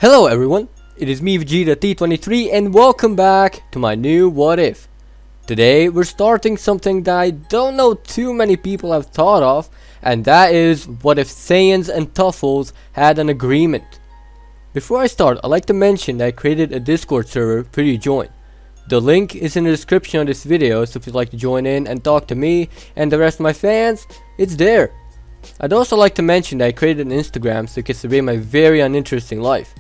Hello everyone, it is me Vegeta T23 and welcome back to my new What If. Today we're starting something that I don't know too many people have thought of, and that is what if Saiyans and Tuffles had an agreement. Before I start, I'd like to mention that I created a Discord server for you to join. The link is in the description of this video, so if you'd like to join in and talk to me and the rest of my fans, it's there. I'd also like to mention that I created an Instagram so you can survey my very uninteresting life.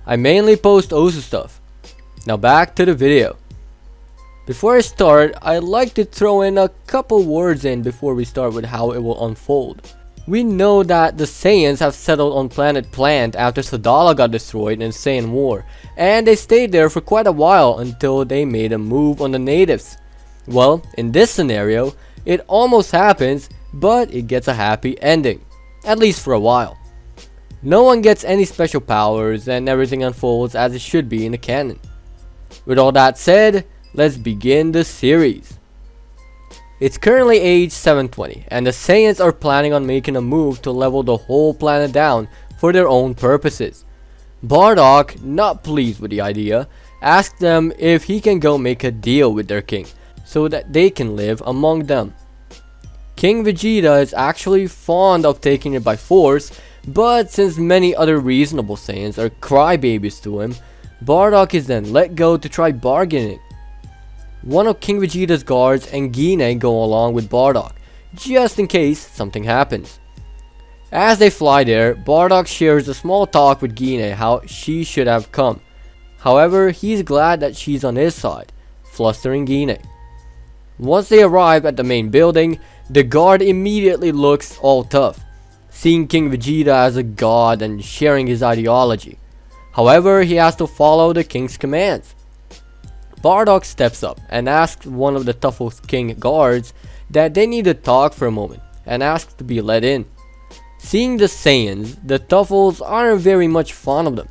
I mainly post Osu stuff. Now back to the video. Before I start, I'd like to throw in a couple words in before we start with how it will unfold. We know that the Saiyans have settled on planet Plant after Sadala got destroyed in the Saiyan War, and they stayed there for quite a while until they made a move on the natives. Well, in this scenario, it almost happens, but it gets a happy ending, at least for a while. No one gets any special powers and everything unfolds as it should be in the canon. With all that said, let's begin the series. It's currently age 720 and the Saiyans are planning on making a move to level the whole planet down for their own purposes. Bardock, not pleased with the idea, asks them if he can go make a deal with their king so that they can live among them. King Vegeta is actually fond of taking it by force, but since many other reasonable Saiyans are crybabies to him, Bardock is then let go to try bargaining. One of King Vegeta's guards and Gine go along with Bardock, just in case something happens. As they fly there, Bardock shares a small talk with Gine how she should have come. However, he's glad that she's on his side, flustering Gine. Once they arrive at the main building, the guard immediately looks all tough, seeing King Vegeta as a god and sharing his ideology. However, he has to follow the king's commands. Bardock steps up and asks one of the Tuffles King guards that they need to talk for a moment and asks to be let in. Seeing the Saiyans, the Tuffles aren't very much fond of them.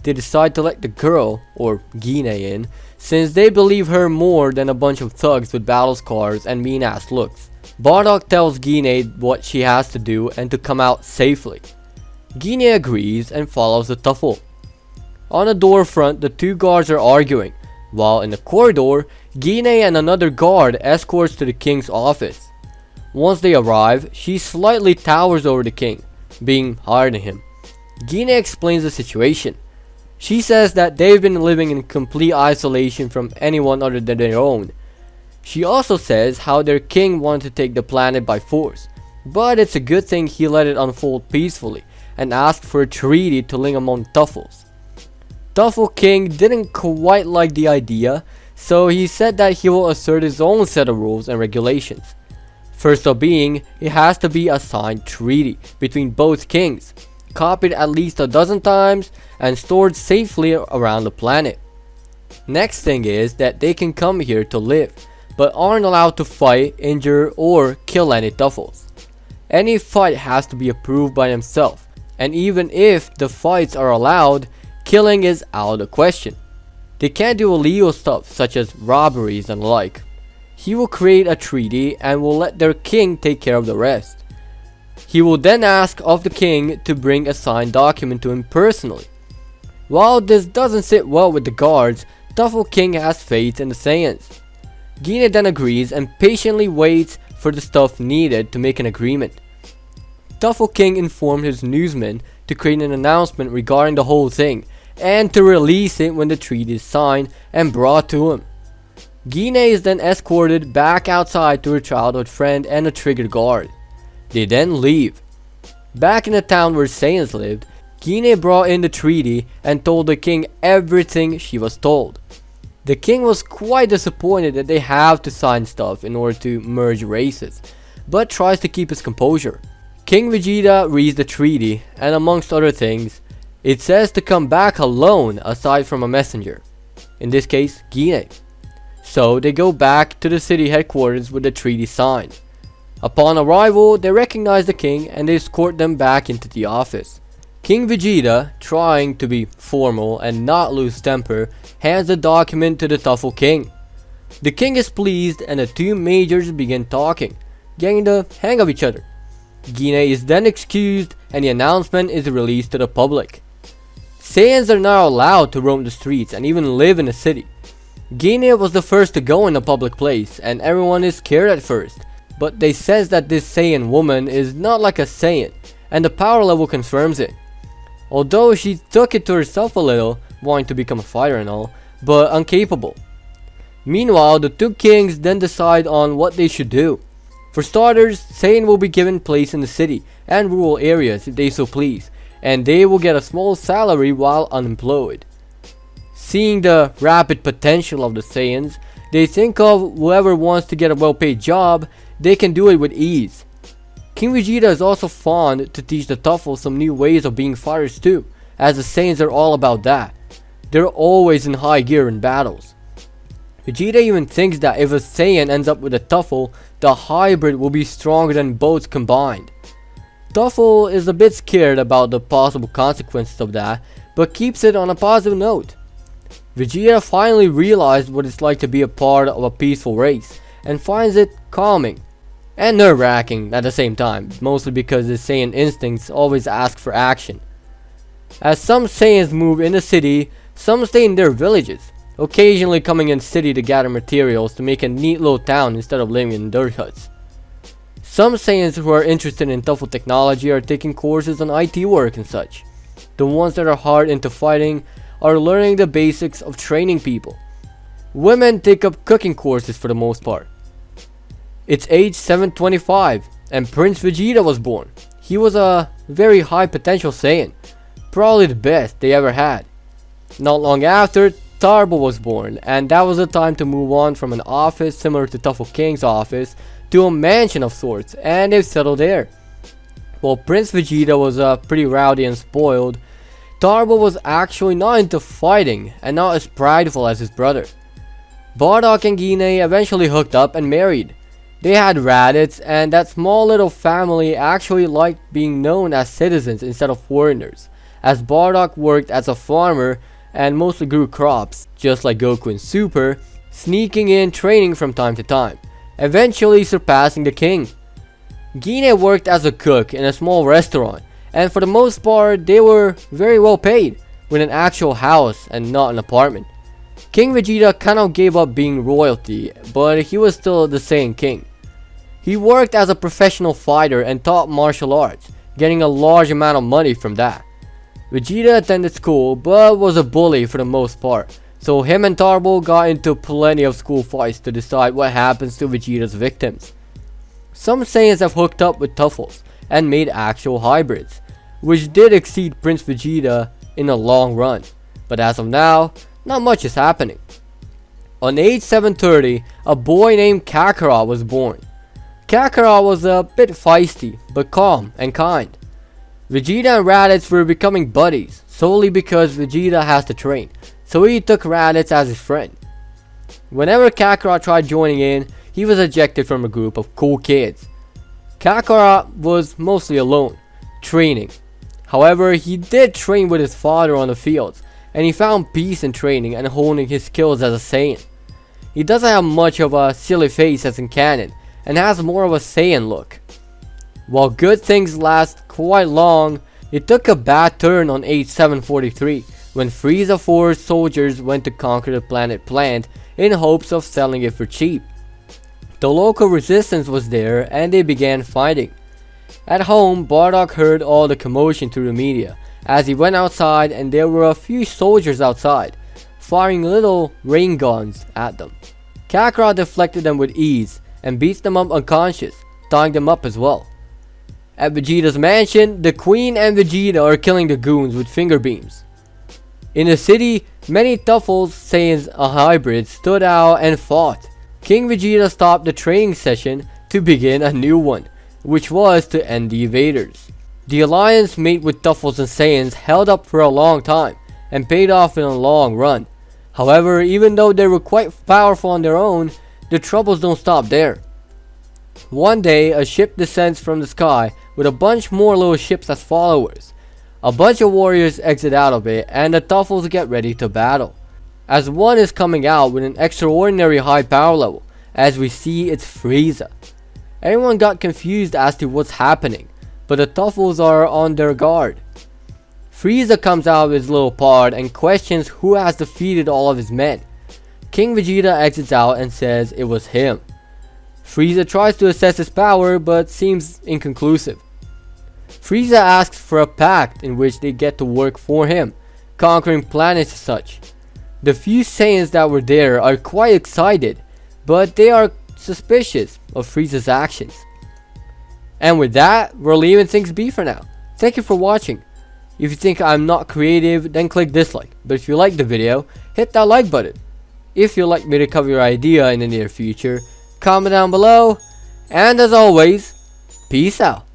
They decide to let the girl, or Gine, in since they believe her more than a bunch of thugs with battle scars and mean ass looks. Bardock tells Gine what she has to do and to come out safely. Gine agrees and follows the Tuffle. On the door front, the two guards are arguing, while in the corridor, Gine and another guard escorts to the king's office. Once they arrive, she slightly towers over the king, being higher than him. Gine explains the situation. She says that they've been living in complete isolation from anyone other than their own. She also says how their king wanted to take the planet by force, but it's a good thing he let it unfold peacefully and asked for a treaty to live among Tuffles. Tuffle King didn't quite like the idea, so he said that he will assert his own set of rules and regulations. First of being, it has to be a signed treaty between both kings, copied at least a dozen times and stored safely around the planet. Next thing is that they can come here to live, but aren't allowed to fight, injure, or kill any Tuffles. Any fight has to be approved by himself, and even if the fights are allowed, killing is out of the question. They can't do illegal stuff such as robberies and the like. He will create a treaty and will let their king take care of the rest. He will then ask of the king to bring a signed document to him personally. While this doesn't sit well with the guards, Tuffle King has faith in the Saiyans. Gine then agrees and patiently waits for the stuff needed to make an agreement. Tuffle King informed his newsmen to create an announcement regarding the whole thing and to release it when the treaty is signed and brought to him. Gine is then escorted back outside to her childhood friend and a triggered guard. They then leave. Back in the town where Saiyans lived, Gine brought in the treaty and told the king everything she was told. The king was quite disappointed that they have to sign stuff in order to merge races, but tries to keep his composure. King Vegeta reads the treaty, and amongst other things, it says to come back alone aside from a messenger, in this case Gine. So they go back to the city headquarters with the treaty signed. Upon arrival, they recognize the king and they escort them back into the office. King Vegeta, trying to be formal and not lose temper, hands the document to the Tuffle King. The king is pleased and the two majors begin talking, getting the hang of each other. Gine is then excused and the announcement is released to the public. Saiyans are now allowed to roam the streets and even live in the city. Gine was the first to go in a public place, and everyone is scared at first, but they sense that this Saiyan woman is not like a Saiyan, and the power level confirms it. Although she took it to herself a little, wanting to become a fighter and all, but incapable. Meanwhile, the two kings then decide on what they should do. For starters, Saiyan will be given place in the city and rural areas if they so please, and they will get a small salary while unemployed. Seeing the rapid potential of the Saiyans, they think of whoever wants to get a well-paid job, they can do it with ease. King Vegeta is also fond to teach the Tuffles some new ways of being fighters too, as the Saiyans are all about that. They're always in high gear in battles. Vegeta even thinks that if a Saiyan ends up with a Tuffle, the hybrid will be stronger than both combined. Tuffle is a bit scared about the possible consequences of that, but keeps it on a positive note. Vegeta finally realized what it's like to be a part of a peaceful race, and finds it calming and nerve-wracking at the same time, mostly because his Saiyan instincts always ask for action. As some Saiyans move in the city, some stay in their villages, occasionally coming in city to gather materials to make a neat little town instead of living in dirt huts. Some Saiyans who are interested in Tuffle technology are taking courses on IT work and such. The ones that are hard into fighting are learning the basics of training people. Women take up cooking courses for the most part. It's age 725 and Prince Vegeta was born. He was a very high potential Saiyan, probably the best they ever had. Not long after, Tarbo was born, and that was the time to move on from an office similar to Tuffle King's office to a mansion of sorts, and they've settled there. While Prince Vegeta was pretty rowdy and spoiled, Tarbo was actually not into fighting and not as prideful as his brother. Bardock and Gine eventually hooked up and married. They had Raditz, and that small little family actually liked being known as citizens instead of foreigners, as Bardock worked as a farmer and mostly grew crops, just like Goku in Super, sneaking in training from time to time, eventually surpassing the king. Gine worked as a cook in a small restaurant, and for the most part they were very well paid, with an actual house and not an apartment. King Vegeta kind of gave up being royalty, but he was still the Saiyan king. He worked as a professional fighter and taught martial arts, getting a large amount of money from that. Vegeta attended school, but was a bully for the most part, so him and Tarbo got into plenty of school fights to decide what happens to Vegeta's victims. Some Saiyans have hooked up with Tuffles and made actual hybrids, which did exceed Prince Vegeta in the long run, but as of now, not much is happening. On age 730, a boy named Kakarot was born. Kakarot was a bit feisty, but calm and kind. Vegeta and Raditz were becoming buddies, solely because Vegeta has to train, so he took Raditz as his friend. Whenever Kakarot tried joining in, he was ejected from a group of cool kids. Kakarot was mostly alone, training. However, he did train with his father on the fields, and he found peace in training and honing his skills as a Saiyan. He doesn't have much of a silly face as in canon, and has more of a Saiyan look. While good things last quite long, it took a bad turn on age 743, when Frieza Force soldiers went to conquer the planet Plant in hopes of selling it for cheap. The local resistance was there and they began fighting. At home, Bardock heard all the commotion through the media as he went outside, and there were a few soldiers outside, firing little rain guns at them. Kakarot deflected them with ease and beats them up unconscious, tying them up as well. At Vegeta's mansion, the Queen and Vegeta are killing the goons with finger beams. In the city, many Tuffles, Saiyans, hybrids stood out and fought. King Vegeta stopped the training session to begin a new one, which was to end the invaders. The alliance made with Tuffles and Saiyans held up for a long time and paid off in a long run. However, even though they were quite powerful on their own, the troubles don't stop there. One day, a ship descends from the sky with a bunch more little ships as followers. A bunch of warriors exit out of it, and the Tuffles get ready to battle. As one is coming out with an extraordinary high power level, as we see it's Frieza. Everyone got confused as to what's happening, but the Tuffles are on their guard. Frieza comes out of his little pod and questions who has defeated all of his men. King Vegeta exits out and says it was him. Frieza tries to assess his power but seems inconclusive. Frieza asks for a pact in which they get to work for him, conquering planets and such. The few Saiyans that were there are quite excited, but they are suspicious of Frieza's actions. And with that, we're leaving things be for now. Thank you for watching. If you think I'm not creative, then click dislike. But if you like the video, hit that like button. If you'd like me to cover your idea in the near future, comment down below. And as always, peace out.